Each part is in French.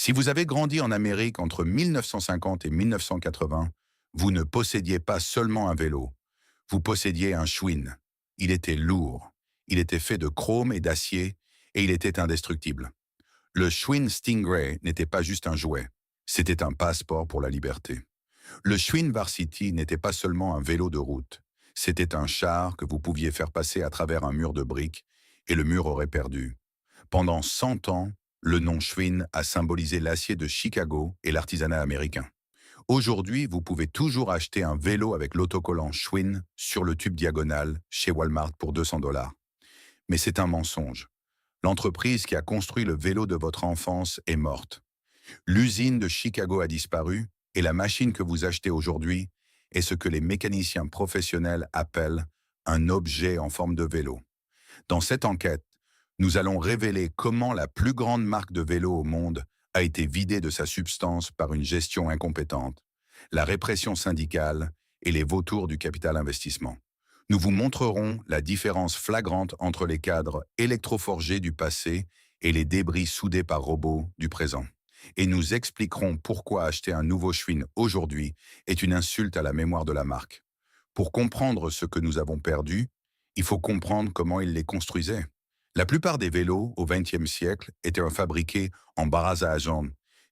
Si vous avez grandi en Amérique entre 1950 et 1980, vous ne possédiez pas seulement un vélo, vous possédiez un Schwinn. Il était lourd, il était fait de chrome et d'acier, et il était indestructible. Le Schwinn Stingray n'était pas juste un jouet, c'était un passeport pour la liberté. Le Schwinn Varsity n'était pas seulement un vélo de route, c'était un char que vous pouviez faire passer à travers un mur de briques, et le mur aurait perdu. Pendant 100 ans, le nom Schwinn a symbolisé l'acier de Chicago et l'artisanat américain. Aujourd'hui, vous pouvez toujours acheter un vélo avec l'autocollant Schwinn sur le tube diagonal chez Walmart pour 200 $. Mais c'est un mensonge. L'entreprise qui a construit le vélo de votre enfance est morte. L'usine de Chicago a disparu et la machine que vous achetez aujourd'hui est ce que les mécaniciens professionnels appellent un objet en forme de vélo. Dans cette enquête, nous allons révéler comment la plus grande marque de vélo au monde a été vidée de sa substance par une gestion incompétente, la répression syndicale et les vautours du capital investissement. Nous vous montrerons la différence flagrante entre les cadres électroforgés du passé et les débris soudés par robots du présent. Et nous expliquerons pourquoi acheter un nouveau Schwinn aujourd'hui est une insulte à la mémoire de la marque. Pour comprendre ce que nous avons perdu, il faut comprendre comment ils les construisaient. La plupart des vélos au XXe siècle étaient fabriqués en barasse à agents,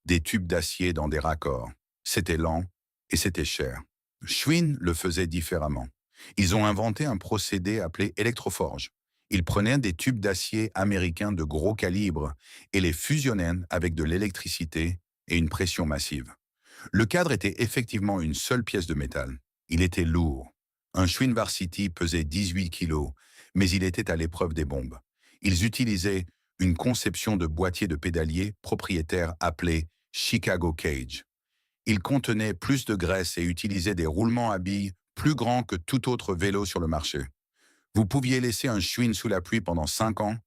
des tubes d'acier dans des raccords. C'était lent et c'était cher. Schwinn le faisait différemment. Ils ont inventé un procédé appelé électroforge. Ils prenaient des tubes d'acier américains de gros calibre et les fusionnaient avec de l'électricité et une pression massive. Le cadre était effectivement une seule pièce de métal. Il était lourd. Un Schwinn Varsity pesait 18 kilos, mais il était à l'épreuve des bombes. Ils utilisaient une conception de boîtier de pédalier propriétaire appelé Chicago Cage. Il contenait plus de graisse et utilisait des roulements à billes plus grands que tout autre vélo sur le marché. Vous pouviez laisser un Schwinn sous la pluie pendant 5 ans,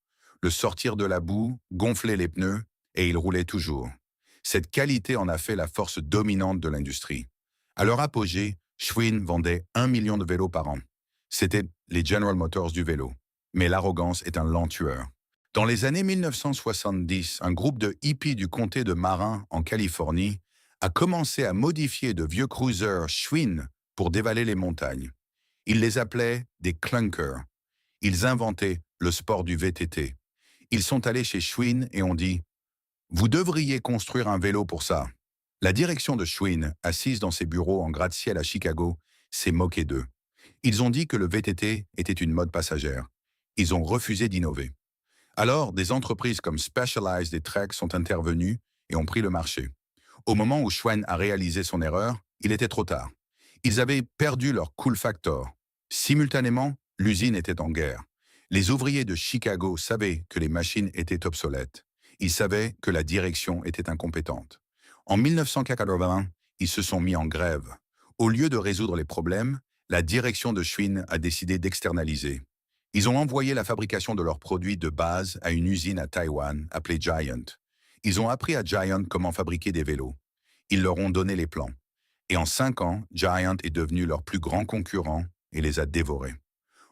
le sortir de la boue, gonfler les pneus, et il roulait toujours. Cette qualité en a fait la force dominante de l'industrie. À leur apogée, Schwinn vendait 1 million de vélos par an. C'était les General Motors du vélo. Mais l'arrogance est un lent tueur. Dans les années 1970, un groupe de hippies du comté de Marin, en Californie, a commencé à modifier de vieux cruisers Schwinn pour dévaler les montagnes. Ils les appelaient des clunkers. Ils inventaient le sport du VTT. Ils sont allés chez Schwinn et ont dit « Vous devriez construire un vélo pour ça ». La direction de Schwinn, assise dans ses bureaux en gratte-ciel à Chicago, s'est moquée d'eux. Ils ont dit que le VTT était une mode passagère. Ils ont refusé d'innover. Alors, des entreprises comme Specialized et Trek sont intervenues et ont pris le marché. Au moment où Schwinn a réalisé son erreur, il était trop tard. Ils avaient perdu leur cool factor. Simultanément, l'usine était en guerre. Les ouvriers de Chicago savaient que les machines étaient obsolètes. Ils savaient que la direction était incompétente. En 1980, ils se sont mis en grève. Au lieu de résoudre les problèmes, la direction de Schwinn a décidé d'externaliser. Ils ont envoyé la fabrication de leurs produits de base à une usine à Taïwan appelée Giant. Ils ont appris à Giant comment fabriquer des vélos. Ils leur ont donné les plans. Et en 5 ans, Giant est devenu leur plus grand concurrent et les a dévorés.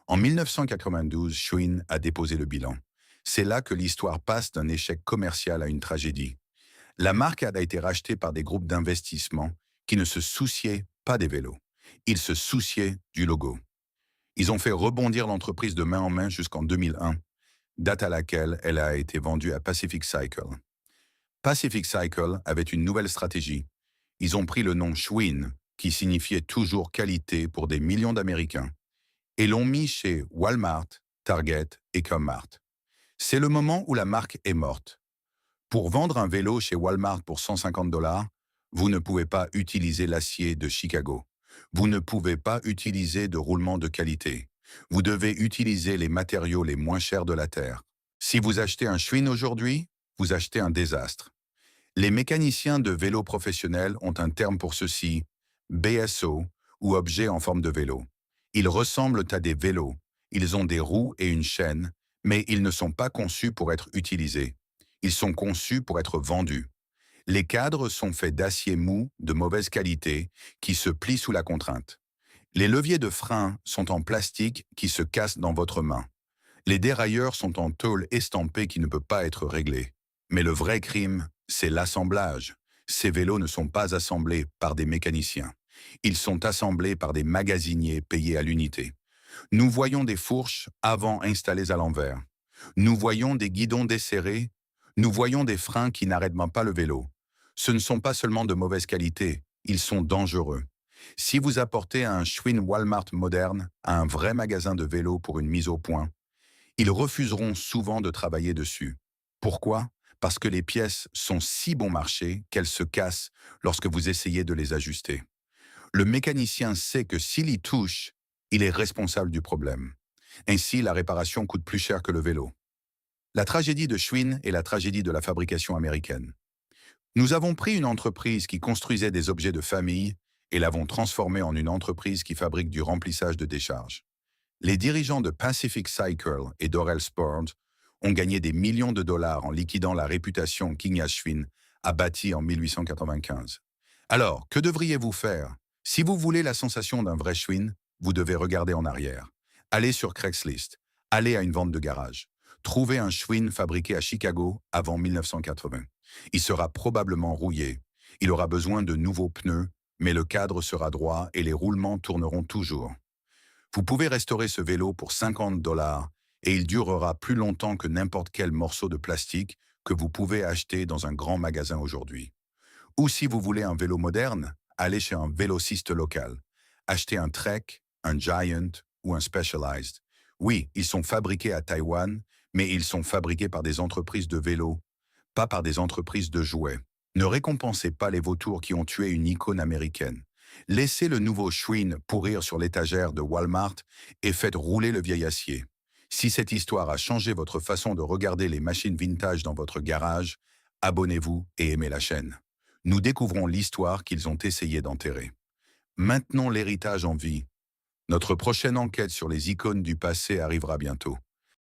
En 1992, Schwinn a déposé le bilan. C'est là que l'histoire passe d'un échec commercial à une tragédie. La marque a été rachetée par des groupes d'investissement qui ne se souciaient pas des vélos. Ils se souciaient du logo. Ils ont fait rebondir l'entreprise de main en main jusqu'en 2001, date à laquelle elle a été vendue à Pacific Cycle. Pacific Cycle avait une nouvelle stratégie. Ils ont pris le nom Schwinn, qui signifiait toujours qualité pour des millions d'Américains, et l'ont mis chez Walmart, Target et Kmart. C'est le moment où la marque est morte. Pour vendre un vélo chez Walmart pour 150 $, vous ne pouvez pas utiliser l'acier de Chicago. Vous ne pouvez pas utiliser de roulement de qualité. Vous devez utiliser les matériaux les moins chers de la Terre. Si vous achetez un Schwinn aujourd'hui, vous achetez un désastre. Les mécaniciens de vélos professionnels ont un terme pour ceci, BSO, ou objet en forme de vélo. Ils ressemblent à des vélos. Ils ont des roues et une chaîne, mais ils ne sont pas conçus pour être utilisés. Ils sont conçus pour être vendus. Les cadres sont faits d'acier mou de mauvaise qualité qui se plie sous la contrainte. Les leviers de frein sont en plastique qui se cassent dans votre main. Les dérailleurs sont en tôle estampée qui ne peut pas être réglée. Mais le vrai crime, c'est l'assemblage. Ces vélos ne sont pas assemblés par des mécaniciens. Ils sont assemblés par des magasiniers payés à l'unité. Nous voyons des fourches avant installées à l'envers. Nous voyons des guidons desserrés. Nous voyons des freins qui n'arrêtent pas le vélo. Ce ne sont pas seulement de mauvaise qualité, ils sont dangereux. Si vous apportez un Schwinn Walmart moderne à un vrai magasin de vélos pour une mise au point, ils refuseront souvent de travailler dessus. Pourquoi? Parce que les pièces sont si bon marché qu'elles se cassent lorsque vous essayez de les ajuster. Le mécanicien sait que s'il y touche, il est responsable du problème. Ainsi, la réparation coûte plus cher que le vélo. La tragédie de Schwinn est la tragédie de la fabrication américaine. Nous avons pris une entreprise qui construisait des objets de famille et l'avons transformée en une entreprise qui fabrique du remplissage de décharges. Les dirigeants de Pacific Cycle et Dorel Sport ont gagné des millions de dollars en liquidant la réputation qu'Ignaz Schwinn a bâtie en 1895. Alors, que devriez-vous faire? Si vous voulez la sensation d'un vrai Schwinn, vous devez regarder en arrière. Allez sur Craigslist, allez à une vente de garage. Trouvez un Schwinn fabriqué à Chicago avant 1980. Il sera probablement rouillé. Il aura besoin de nouveaux pneus, mais le cadre sera droit et les roulements tourneront toujours. Vous pouvez restaurer ce vélo pour 50 dollars et il durera plus longtemps que n'importe quel morceau de plastique que vous pouvez acheter dans un grand magasin aujourd'hui. Ou si vous voulez un vélo moderne, allez chez un vélociste local. Achetez un Trek, un Giant ou un Specialized. Oui, ils sont fabriqués à Taïwan, mais ils sont fabriqués par des entreprises de vélos, pas par des entreprises de jouets. Ne récompensez pas les vautours qui ont tué une icône américaine. Laissez le nouveau Schwinn pourrir sur l'étagère de Walmart et faites rouler le vieil acier. Si cette histoire a changé votre façon de regarder les machines vintage dans votre garage, abonnez-vous et aimez la chaîne. Nous découvrons l'histoire qu'ils ont essayé d'enterrer. Maintenons l'héritage en vie. Notre prochaine enquête sur les icônes du passé arrivera bientôt.